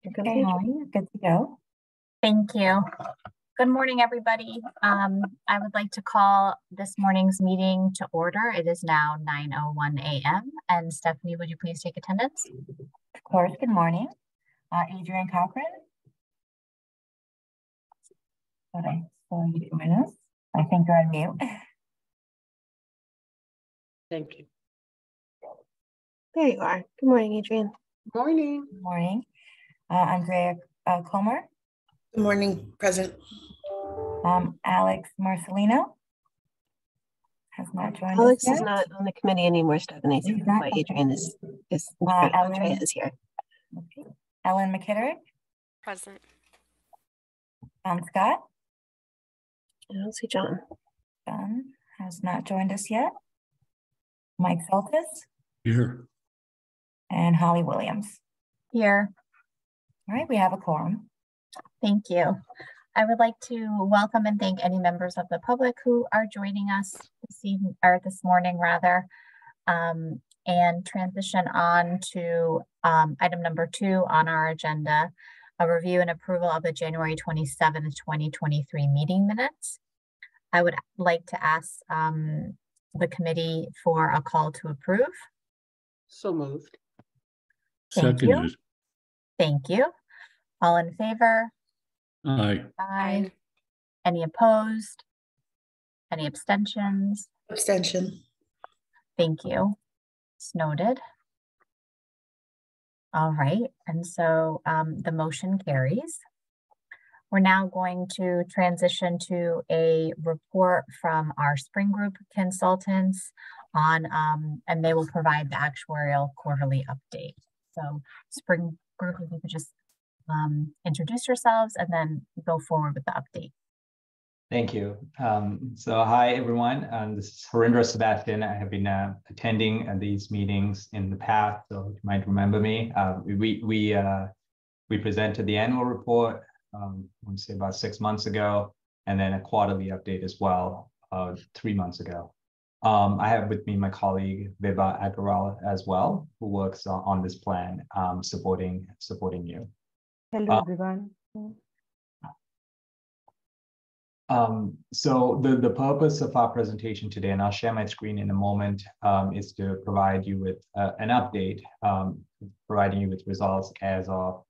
Okay, Holly, good to go. Thank you. Good morning, everybody. I would like to call this morning's meeting to order. It is now 9:01 a.m. And Stephanie, would you please take attendance? Of course, good morning. Adrian Cochran. Okay, so you join us. I think you're on mute. Thank you. There you are. Good morning, Adrian. Good morning. Good morning. Andrea Comer. Good morning, President. Alex Marcelino has not joined Alex us yet. is not on the committee anymore, Stephanie. So why Adrian is Andrea is here. Okay. Ellen McKitterick. Present. John Scott. I don't see John. John has not joined us yet. Mike Feltis. Here. And Holly Williams. Here. All right, we have a quorum. Thank you. I would like to welcome and thank any members of the public who are joining us this evening, or this morning rather, and transition on to item number 2 on our agenda, a review and approval of the January 27th, 2023 meeting minutes. I would like to ask the committee for a call to approve. So moved. Thank you. Thank you. All in favor? Aye. Aye. Any opposed? Any abstentions? Abstention. Thank you. It's noted. All right, and so the motion carries. We're now going to transition to a report from our Spring Group consultants on, and they will provide the actuarial quarterly update. So Spring Group, if you could just introduce yourselves and then go forward with the update. Thank you. So hi, everyone. This is Harindra Sebastian. I have been attending these meetings in the past, so you might remember me. We presented the annual report, I want to say about 6 months ago, and then a quarterly update as well, 3 months ago. I have with me my colleague Vibha Agarwal as well, who works on this plan, supporting you. Hello, everyone. So the purpose of our presentation today, and I'll share my screen in a moment, is to provide you with an update, providing you with results as of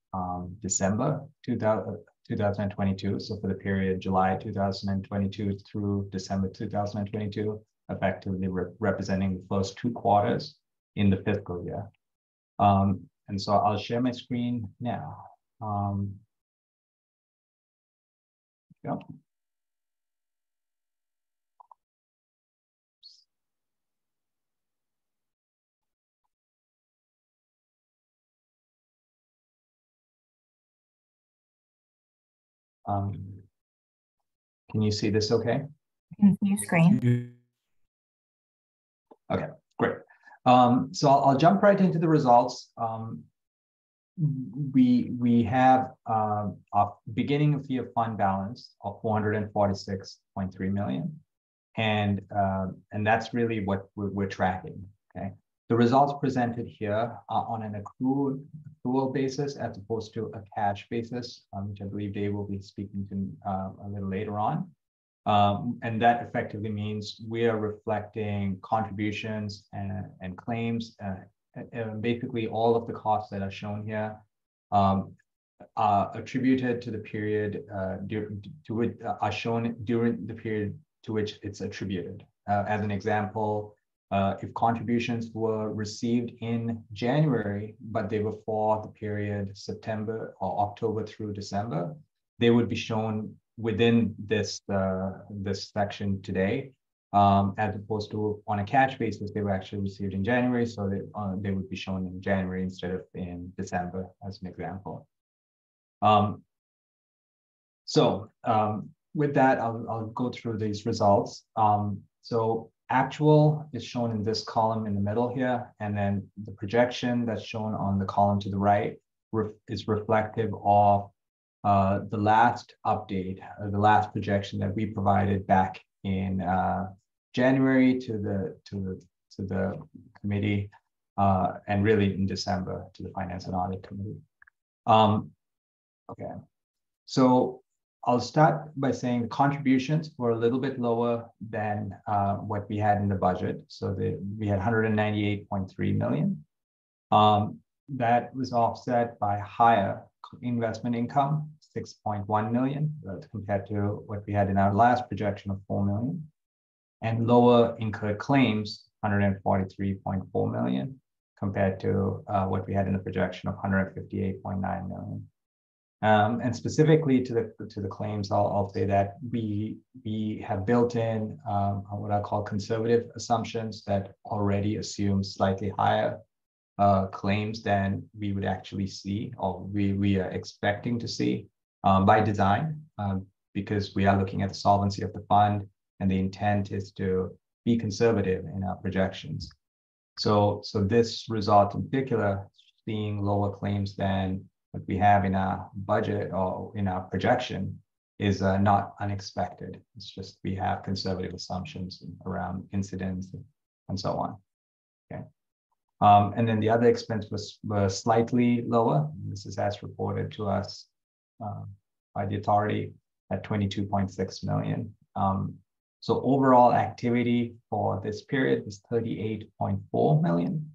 December 2022. So for the period July 2022 through December 2022, effectively representing the first 2 quarters in the fiscal year. And so I'll share my screen now. Yep. Can you see this okay? Can you see your screen? Okay, great. So I'll jump right into the results. We have a beginning of year fund balance of 446.3 million, and that's really what we're tracking. Okay, the results presented here are on an accrual basis as opposed to a cash basis, which I believe Dave will be speaking to a little later on. And that effectively means we are reflecting contributions and claims. Basically, all of the costs that are shown here are attributed to the period to which are shown during the period to which it's attributed. As an example, if contributions were received in January, but they were for the period September or October through December, they would be shown within this section today, as opposed to on a cash basis, they were actually received in January, so they would be shown in January instead of in December, as an example. With that, I'll go through these results. So actual is shown in this column in the middle here, and then the projection that's shown on the column to the right is reflective of the last update, the last projection that we provided back in January to the committee, and really in December to the Finance and Audit Committee. Okay, so I'll start by saying the contributions were a little bit lower than what we had in the budget. So we had 198.3 million. That was offset by higher investment income, 6.1 million, compared to what we had in our last projection of 4 million, and lower incurred claims, 143.4 million, compared to what we had in the projection of 158.9 million. And specifically to the claims, I'll say that we have built in what I call conservative assumptions that already assume slightly higher claims than we would actually see, or we are expecting to see by design, because we are looking at the solvency of the fund, and the intent is to be conservative in our projections. So this result in particular, seeing lower claims than what we have in our budget or in our projection, is not unexpected. It's just we have conservative assumptions around incidents and so on. Okay. And then the other expense was slightly lower. This is as reported to us by the authority at 22.6 million. So overall activity for this period was 38.4 million.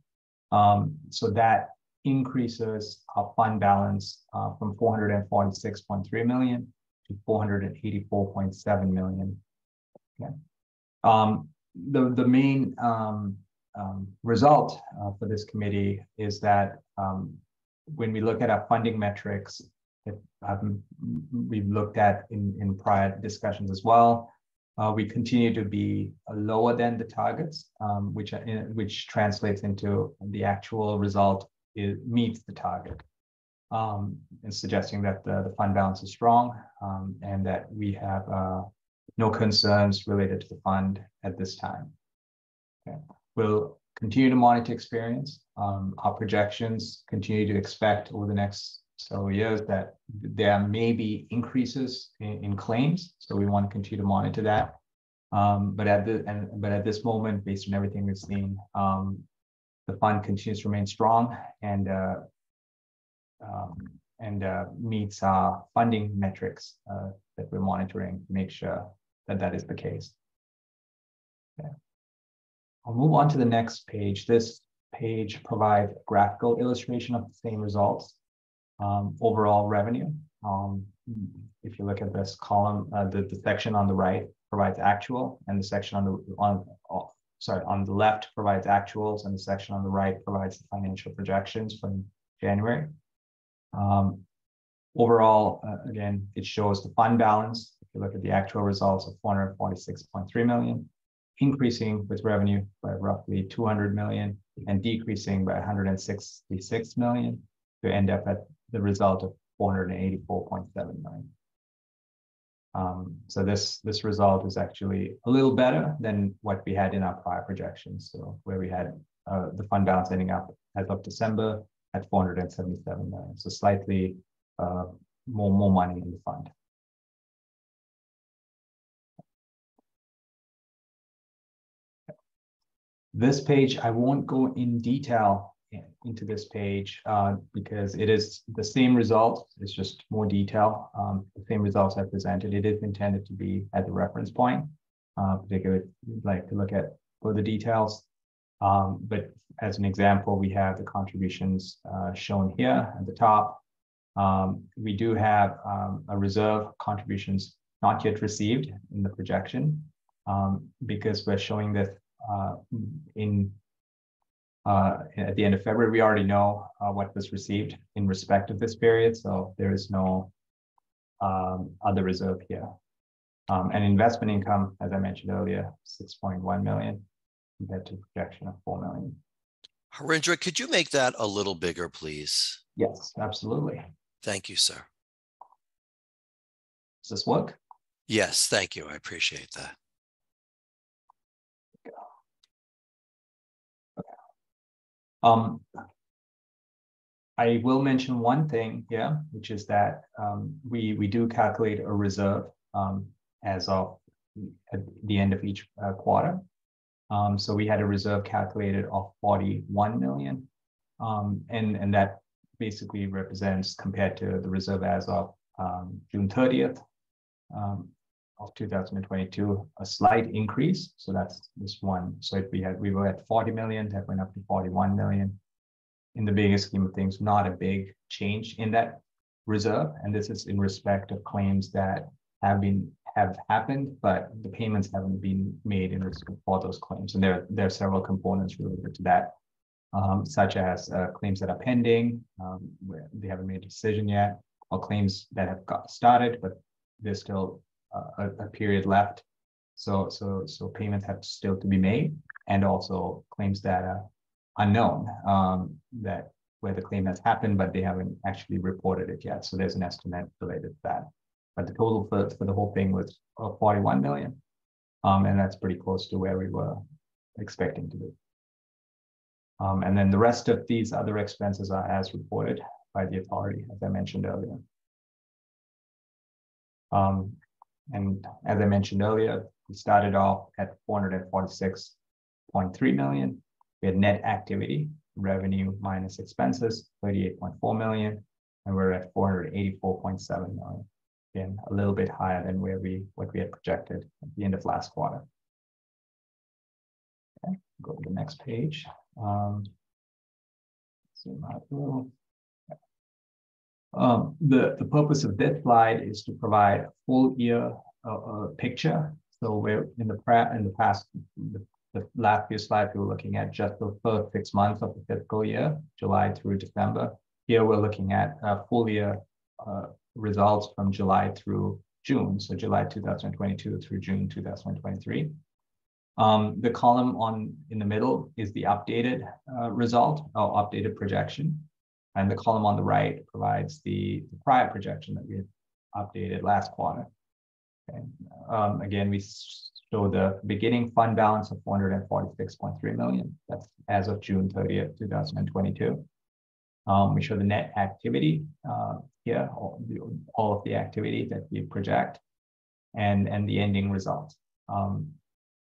So that increases our fund balance from 446.3 million to 484.7 million. Okay. The main result for this committee is that when we look at our funding metrics that we've looked at in prior discussions as well, we continue to be lower than the targets, which translates into the actual result meets the target, and suggesting that the fund balance is strong, and that we have no concerns related to the fund at this time. Okay. We'll continue to monitor experience. Our projections continue to expect over the next several years that there may be increases in claims, so we want to continue to monitor that. But at this moment, based on everything we've seen, the fund continues to remain strong and meets our funding metrics that we're monitoring to make sure that that is the case. Okay. I'll move on to the next page. This page provides a graphical illustration of the same results. Overall revenue. If you look at this column, the section on the right provides actual, and the section on the left provides actuals, and the section on the right provides the financial projections from January. Overall, again, it shows the fund balance. If you look at the actual results of 446.3 million, increasing with revenue by roughly 200 million and decreasing by 166 million to end up at the result of 484.7 million. So this result is actually a little better than what we had in our prior projections. So where we had the fund balance ending up as of December at 477 million. So slightly more money in the fund. This page, I won't go in detail into this page because it is the same result. It's just more detail. The same results I presented. It is intended to be at the reference point, particularly we'd like to look at further details. But as an example, we have the contributions shown here at the top. We do have a reserve contributions not yet received in the projection because we're showing that at the end of February, we already know what was received in respect of this period, so there is no other reserve here. And investment income, as I mentioned earlier, 6.1 million compared to projection of 4 million. Harindra, could you make that a little bigger, please? Yes, absolutely. Thank you, sir. Does this work? Yes, thank you. I appreciate that. I will mention one thing here, which is that we do calculate a reserve as of at the end of each quarter. So we had a reserve calculated of 41 million, and that basically represents, compared to the reserve as of June 30th of 2022, a slight increase. So that's this one. So if we were at 40 million, that went up to 41 million. In the bigger scheme of things, not a big change in that reserve. And this is in respect of claims that have happened, but the payments haven't been made in respect for those claims. And there are several components related to that, such as claims that are pending, where they haven't made a decision yet, or claims that have got started, but there's still a period left. So payments have still to be made, and also claims that are unknown, that where the claim has happened, but they haven't actually reported it yet. So there's an estimate related to that. But the total for the whole thing was 41 million. And that's pretty close to where we were expecting to be. And then the rest of these other expenses are as reported by the authority, as I mentioned earlier. And as I mentioned earlier, we started off at 446.3 million. We had net activity, revenue minus expenses, 38.4 million, and we're at 484.7 million. Again, a little bit higher than what we had projected at the end of last quarter. Okay, go to the next page. Zoom out a little. The purpose of this slide is to provide a full year picture. So we're in the last few slides, we were looking at just the first 6 months of the fiscal year, July through December. Here we're looking at full year results from July through June, so July 2022 through June 2023. The column in the middle is the updated result, or updated projection. And the column on the right provides the prior projection that we had updated last quarter. Okay. Again, we show the beginning fund balance of 446.3 million. That's as of June 30th, 2022. We show the net activity here, all of the activity that we project, and the ending result.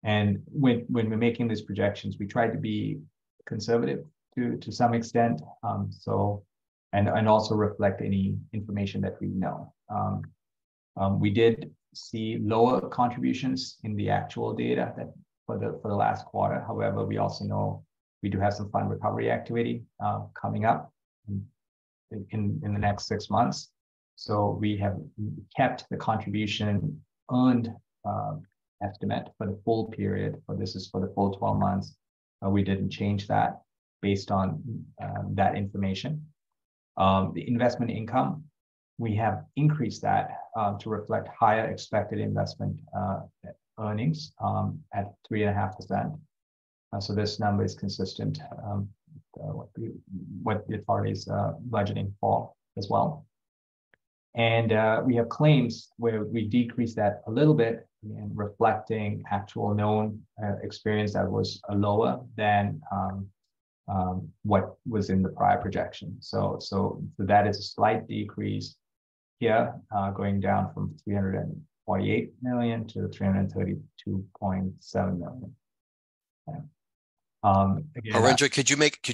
And when we're making these projections, we try to be conservative to some extent, and also reflect any information that we know. We did see lower contributions in the actual data that for the last quarter. However, we also know we do have some fund recovery activity coming up in the next 6 months. So we have kept the contribution earned estimate for the full period. This is for the full 12 months. We didn't change that based on that information. The investment income, we have increased that to reflect higher expected investment earnings at 3.5%. So this number is consistent what the authority is budgeting for as well. And we have claims where we decrease that a little bit, and reflecting actual known experience that was lower than what was in the prior projection. So that is a slight decrease here, going down from 348 million to 332.7 million. Okay. Again, Harindra, could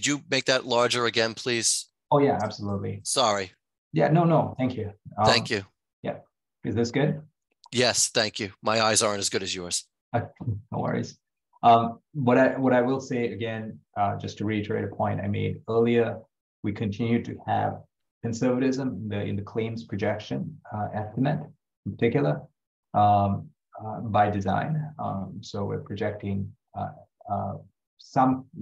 you make that larger again, please? Oh yeah, absolutely. Sorry. Yeah, no, thank you. Thank you. Yeah, is this good? Yes, thank you. My eyes aren't as good as yours. No worries. What I will say again, just to reiterate a point I made earlier, we continue to have conservatism in the claims projection estimate, in particular, by design. So we're projecting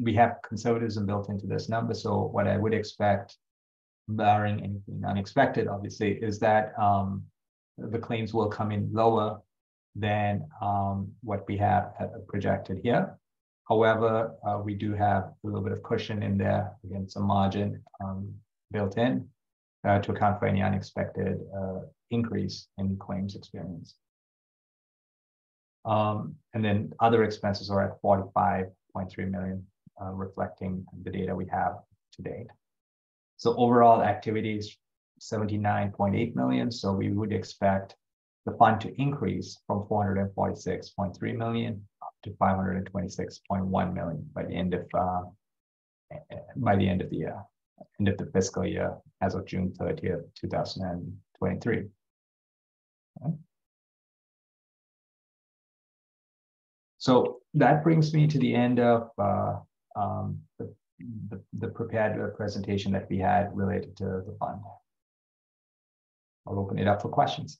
we have conservatism built into this number. So what I would expect, barring anything unexpected, obviously, is that the claims will come in lower than what we have projected here. However, we do have a little bit of cushion in there, again, some margin built in to account for any unexpected increase in claims experience. And then other expenses are at 45.3 million, reflecting the data we have to date. So overall activity is 79.8 million. So we would expect the fund to increase from 446.3 million up to 526.1 million by the end of the year. end of the fiscal year as of June 30th, 2023. Okay. So that brings me to the end of the prepared presentation that we had related to the fund. I'll open it up for questions.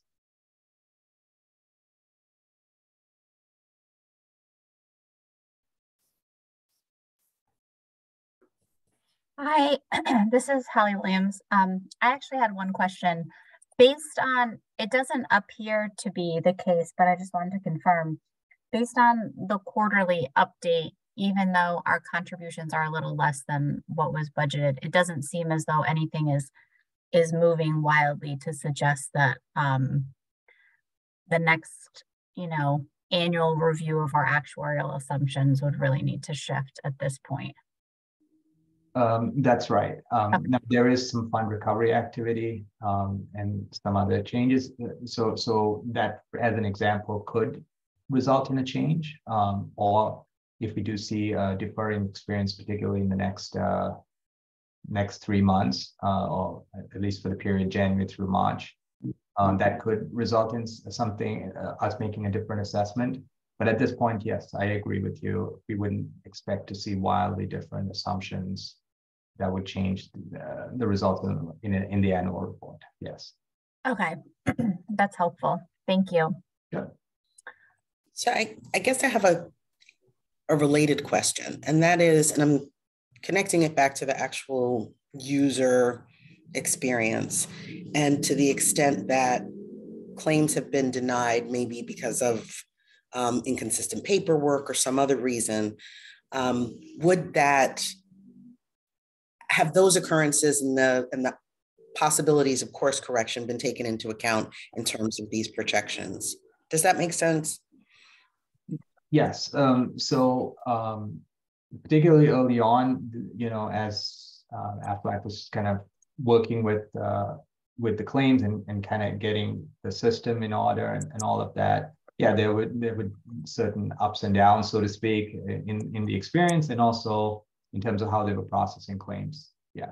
Hi, this is Holly Williams. I actually had one question. Based on, it doesn't appear to be the case, but I just wanted to confirm. Based on the quarterly update, even though our contributions are a little less than what was budgeted, it doesn't seem as though anything is moving wildly to suggest that the next, annual review of our actuarial assumptions would really need to shift at this point. That's right. Okay. Now there is some fund recovery activity and some other changes. So that, as an example, could result in a change. Or if we do see a deferring experience, particularly in the next 3 months, or at least for the period January through March, that could result in something, us making a different assessment. But at this point, yes, I agree with you. We wouldn't expect to see wildly different assumptions that would change the results in the annual report. Yes. Okay, that's helpful. Thank you. Good. So I guess I have a related question, and that is, and I'm connecting it back to the actual user experience, and to the extent that claims have been denied, maybe because of inconsistent paperwork or some other reason, would that have those occurrences and the possibilities of course correction been taken into account in terms of these projections? Does that make sense? Yes. So particularly early on, as Aflac was kind of working with the claims and kind of getting the system in order and all of that. Yeah, there would certain ups and downs, so to speak, in the experience, and also in terms of how they were processing claims. Yeah.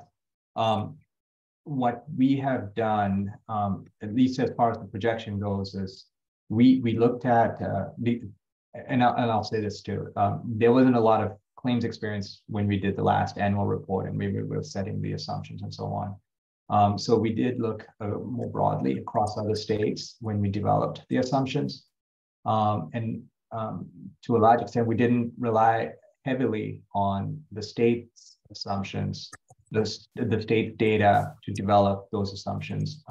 What we have done, at least as far as the projection goes, is we looked at and I'll say this too. There wasn't a lot of claims experience when we did the last annual report, and we were setting the assumptions and so on. So we did look more broadly across other states when we developed the assumptions. And to a large extent, we didn't rely heavily on the state's assumptions, the state data to develop those assumptions.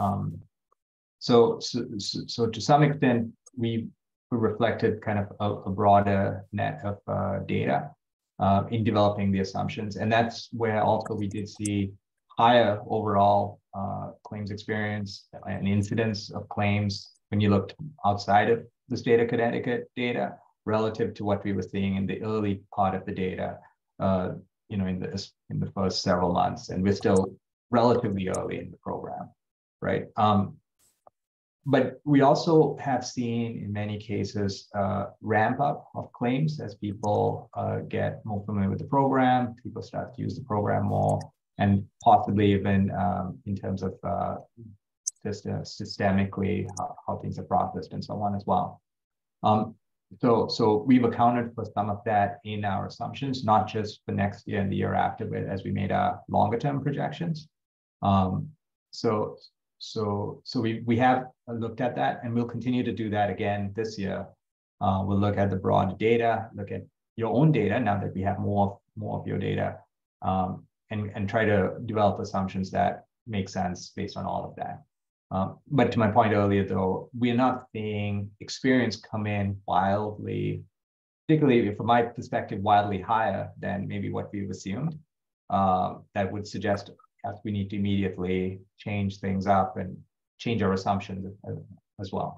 So to some extent, we reflected kind of a broader net of data in developing the assumptions. And that's where also we did see higher overall claims experience and incidence of claims when you looked outside of the state of Connecticut data relative to what we were seeing in the early part of the data, in the first several months. And we're still relatively early in the program, right? But we also have seen in many cases ramp up of claims as people get more familiar with the program, people start to use the program more, and possibly even in terms of systemically how things are processed and so on as well. So we've accounted for some of that in our assumptions, not just for next year and the year after, but as we made our longer term projections. So we have looked at that, and we'll continue to do that again this year. We'll look at the broad data, look at your own data now that we have more of your data, and try to develop assumptions that make sense based on all of that. But to my point earlier, though, we're not seeing experience come in wildly, particularly from my perspective, wildly higher than maybe what we've assumed. That would suggest that we need to immediately change things up and change our assumptions as well.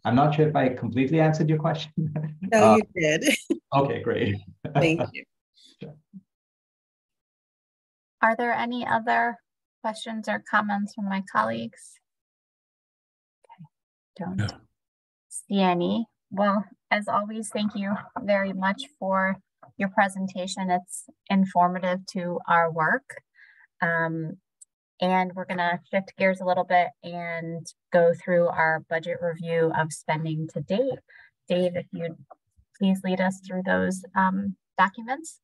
I'm not sure if I completely answered your question. No, you did. Okay, great. Thank you. Sure. Are there any other questions or comments from my colleagues? Okay, don't see any. Well, as always, thank you very much for your presentation. It's informative to our work. And we're going to shift gears a little bit and go through our budget review of spending to date. Dave, if you'd please lead us through those documents.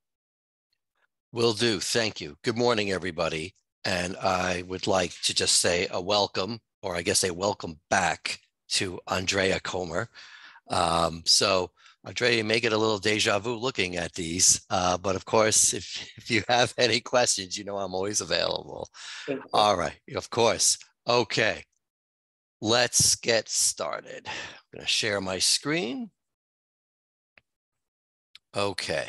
Will do. Thank you. Good morning, everybody. And I would like to just say a welcome, or I guess a welcome back to Andrea Comer. So Andrea, you may get a little deja vu looking at these, but of course, if you have any questions, you know I'm always available. All right, of course. Okay, let's get started. I'm going to share my screen. Okay.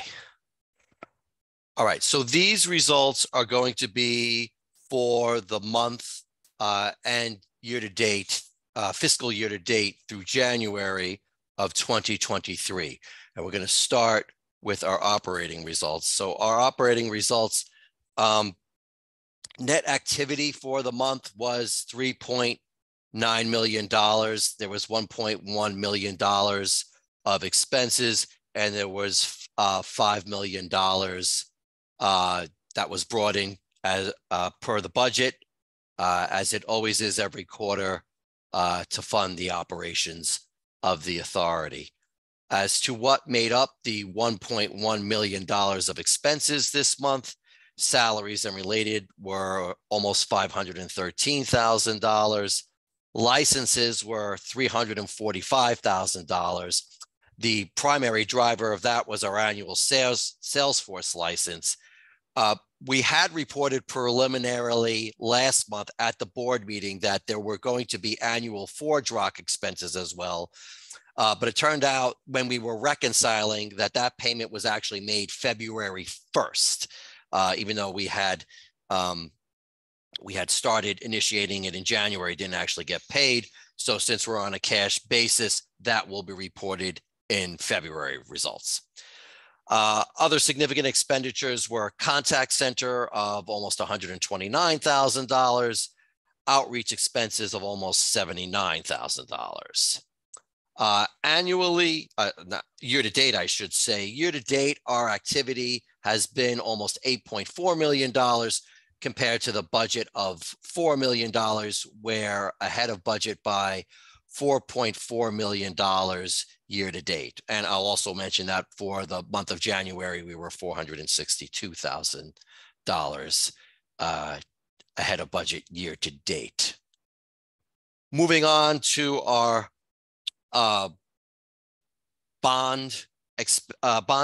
All right, so these results are going to be for the month and year-to-date, fiscal year-to-date through January of 2023. And we're going to start with our operating results. So our operating results, net activity for the month was $3.9 million. There was $1.1 million of expenses, and there was $5 million that was brought in as per the budget, as it always is every quarter, to fund the operations of the authority. As to what made up the $1.1 million of expenses this month, salaries and related were almost $513,000. Licenses were $345,000. The primary driver of that was our annual Salesforce license. We had reported preliminarily last month at the board meeting that there were going to be annual ForgeRock expenses as well. But it turned out when we were reconciling that payment was actually made February 1st, even though we had started initiating it in January, didn't actually get paid. So since we're on a cash basis, that will be reported in February results. Other significant expenditures were contact center of almost $129,000, outreach expenses of almost $79,000. Annually, year-to-date, I should say, year-to-date, our activity has been almost $8.4 million compared to the budget of $4 million. We're ahead of budget by $4.4 million year-to-date. And I'll also mention that for the month of January, we were $462,000 ahead of budget year-to-date. Moving on to our bond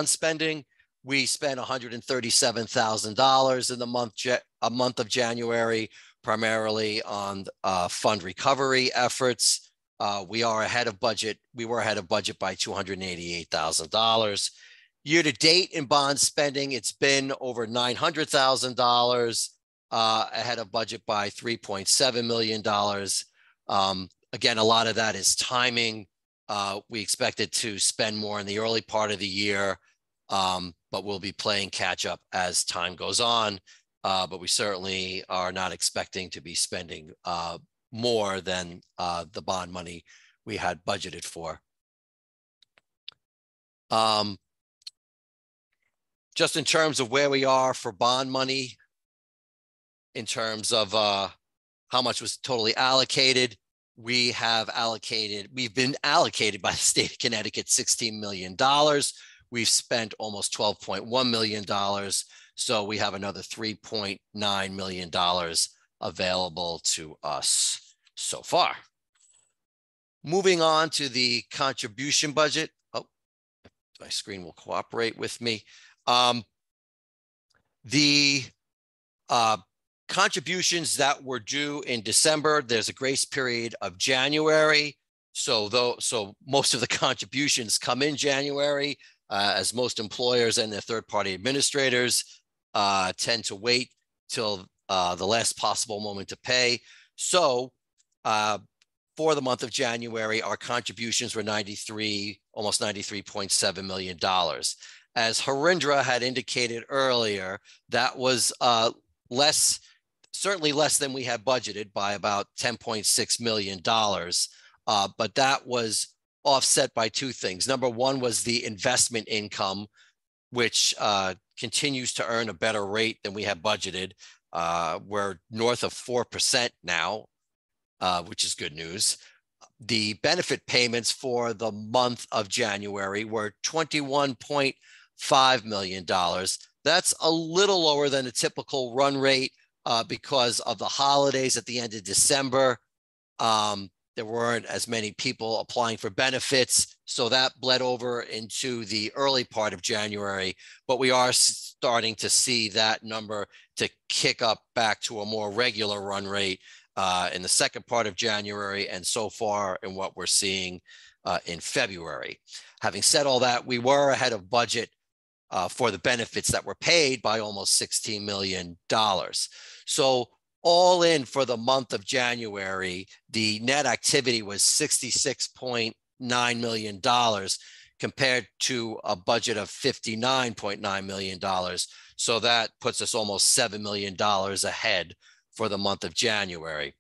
spending, we spent $137,000 in the month of January, primarily on fund recovery efforts. We are ahead of budget. We were ahead of budget by $288,000. Year to date in bond spending, it's been over $900,000, ahead of budget by $3.7 million. Again, a lot of that is timing. We expected to spend more in the early part of the year, but we'll be playing catch up as time goes on. But we certainly are not expecting to be spending more than the bond money we had budgeted for. Just in terms of where we are for bond money, in terms of how much was totally allocated, we've been allocated by the state of Connecticut $16 million. We've spent almost $12.1 million. So we have another $3.9 million available to us so far. Moving on to the contribution budget. Oh, my screen will cooperate with me. The contributions that were due in December, there's a grace period of January. So most of the contributions come in January, as most employers and their third-party administrators tend to wait till the last possible moment to pay. So for the month of January, our contributions were almost $93.7 million. As Harindra had indicated earlier, that was certainly less than we had budgeted by about $10.6 million. But that was offset by two things. Number one was the investment income, which continues to earn a better rate than we had budgeted. We're north of 4% now, which is good news. The benefit payments for the month of January were $21.5 million. That's a little lower than a typical run rate because of the holidays at the end of December. There weren't as many people applying for benefits, so that bled over into the early part of January, but we are starting to see that number to kick up back to a more regular run rate in the second part of January and so far in what we're seeing in February. Having said all that, we were ahead of budget for the benefits that were paid by almost $16 million. So all in for the month of January, the net activity was $66.9 million compared to a budget of $59.9 million. So that puts us almost $7 million ahead for the month of January.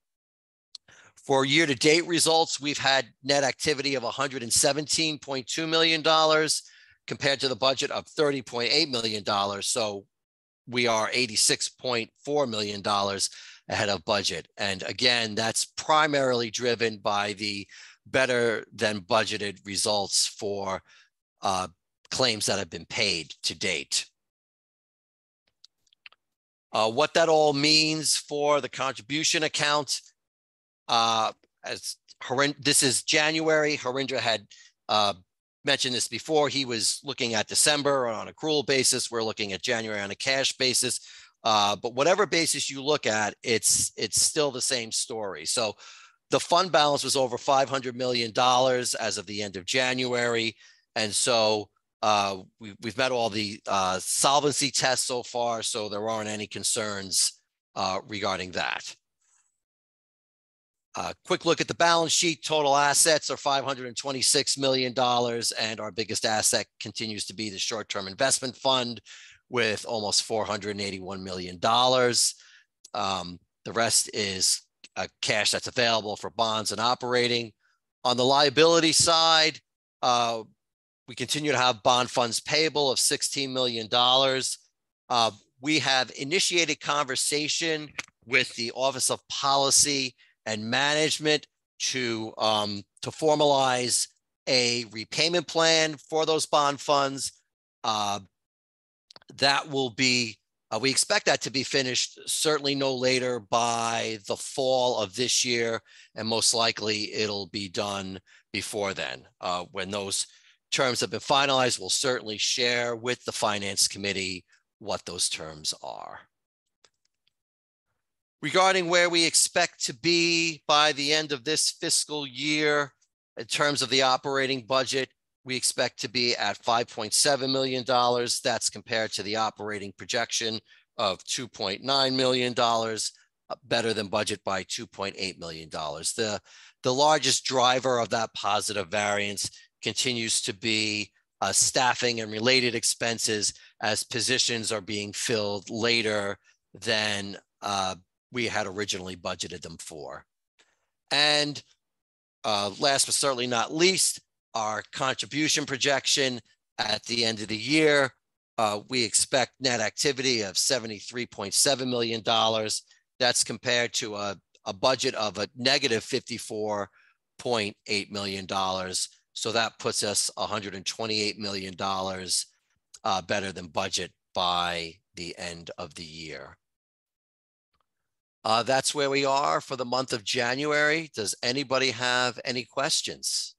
For year-to-date results, we've had net activity of $117.2 million compared to the budget of $30.8 million. So we are $86.4 million ahead of budget. And again, that's primarily driven by the better than budgeted results for claims that have been paid to date. What that all means for the contribution account, this is January. Harindra had mentioned this before. He was looking at December on an accrual basis. We're looking at January on a cash basis. But whatever basis you look at, it's still the same story. So the fund balance was over $500 million as of the end of January. And so we've met all the solvency tests so far, so there aren't any concerns regarding that. Quick look at the balance sheet. Total assets are $526 million, and our biggest asset continues to be the short-term investment fund with almost $481 million. The rest is cash that's available for bonds and operating. On the liability side, we continue to have bond funds payable of $16 million. We have initiated conversation with the Office of Policy and Management to formalize a repayment plan for those bond funds. That will be, we expect that to be finished certainly no later by the fall of this year, and most likely it'll be done before then. When those terms have been finalized, we'll certainly share with the Finance Committee what those terms are. Regarding where we expect to be by the end of this fiscal year, in terms of the operating budget, we expect to be at $5.7 million. That's compared to the operating projection of $2.9 million, better than budget by $2.8 million. The largest driver of that positive variance continues to be staffing and related expenses as positions are being filled later than we had originally budgeted them for. And last but certainly not least, our contribution projection at the end of the year, we expect net activity of $73.7 million. That's compared to a budget of a negative $54.8 million. So that puts us $128 million better than budget by the end of the year. That's where we are for the month of January. Does anybody have any questions?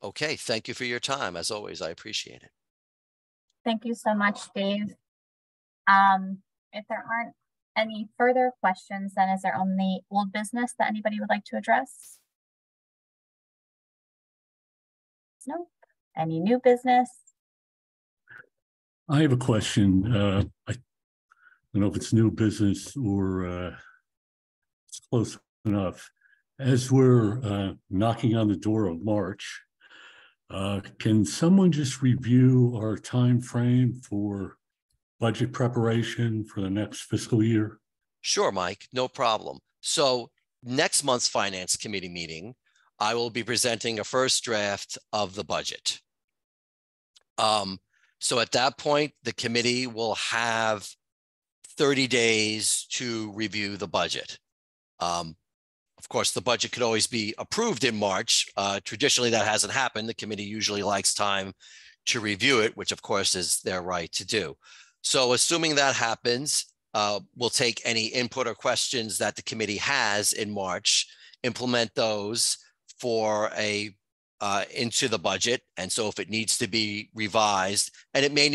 Okay, thank you for your time. As always, I appreciate it. Thank you so much, Dave. If there aren't any further questions, then is there only old business that anybody would like to address? No. Any new business? I have a question. I don't know if it's new business or it's close enough. As we're knocking on the door of March, can someone just review our time frame for budget preparation for the next fiscal year? Sure, Mike, no problem. So next month's Finance Committee meeting, I will be presenting a first draft of the budget. So at that point, the committee will have 30 days to review the budget. Of course, the budget could always be approved in March. Traditionally, that hasn't happened. The committee usually likes time to review it, which of course is their right to do. So assuming that happens, we'll take any input or questions that the committee has in March, implement those for into the budget. And so if it needs to be revised, and it may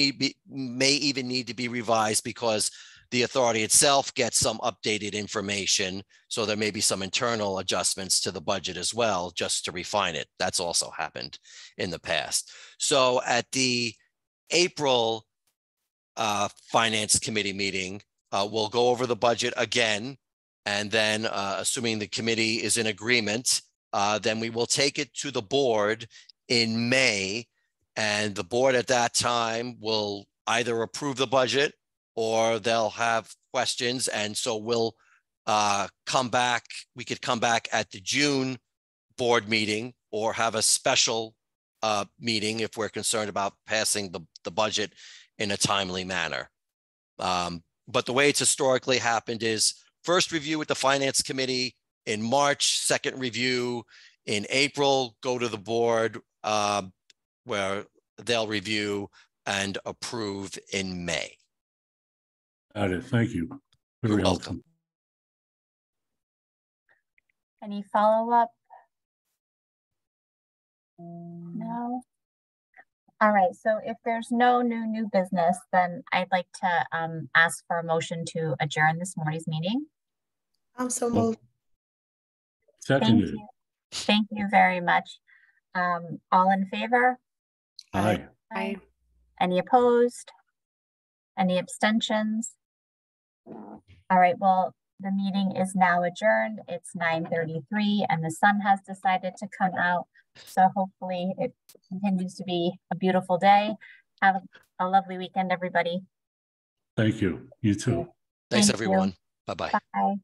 even need to be revised because the authority itself gets some updated information. So there may be some internal adjustments to the budget as well, just to refine it. That's also happened in the past. So at the April Finance Committee meeting, we'll go over the budget again. And then assuming the committee is in agreement, then we will take it to the board in May. And the board at that time will either approve the budget or they'll have questions. And so we'll come back. We could come back at the June board meeting or have a special meeting if we're concerned about passing the budget in a timely manner. But the way it's historically happened is first review with the Finance Committee in March, second review in April, go to the board where they'll review and approve in May. Got it. Thank you. Very You're helpful. welcome. Any follow-up? No. All right, so if there's no new business, then I'd like to ask for a motion to adjourn this morning's meeting. I'm so moved. Seconded. Thank you very much. All in favor? Aye. Aye. Any opposed? Any abstentions? All right, well, the meeting is now adjourned. It's 9:33 and the sun has decided to come out. So hopefully it continues to be a beautiful day. Have a lovely weekend, everybody. Thank you. You too. Thanks, Thank you. everyone. Bye-bye. Bye.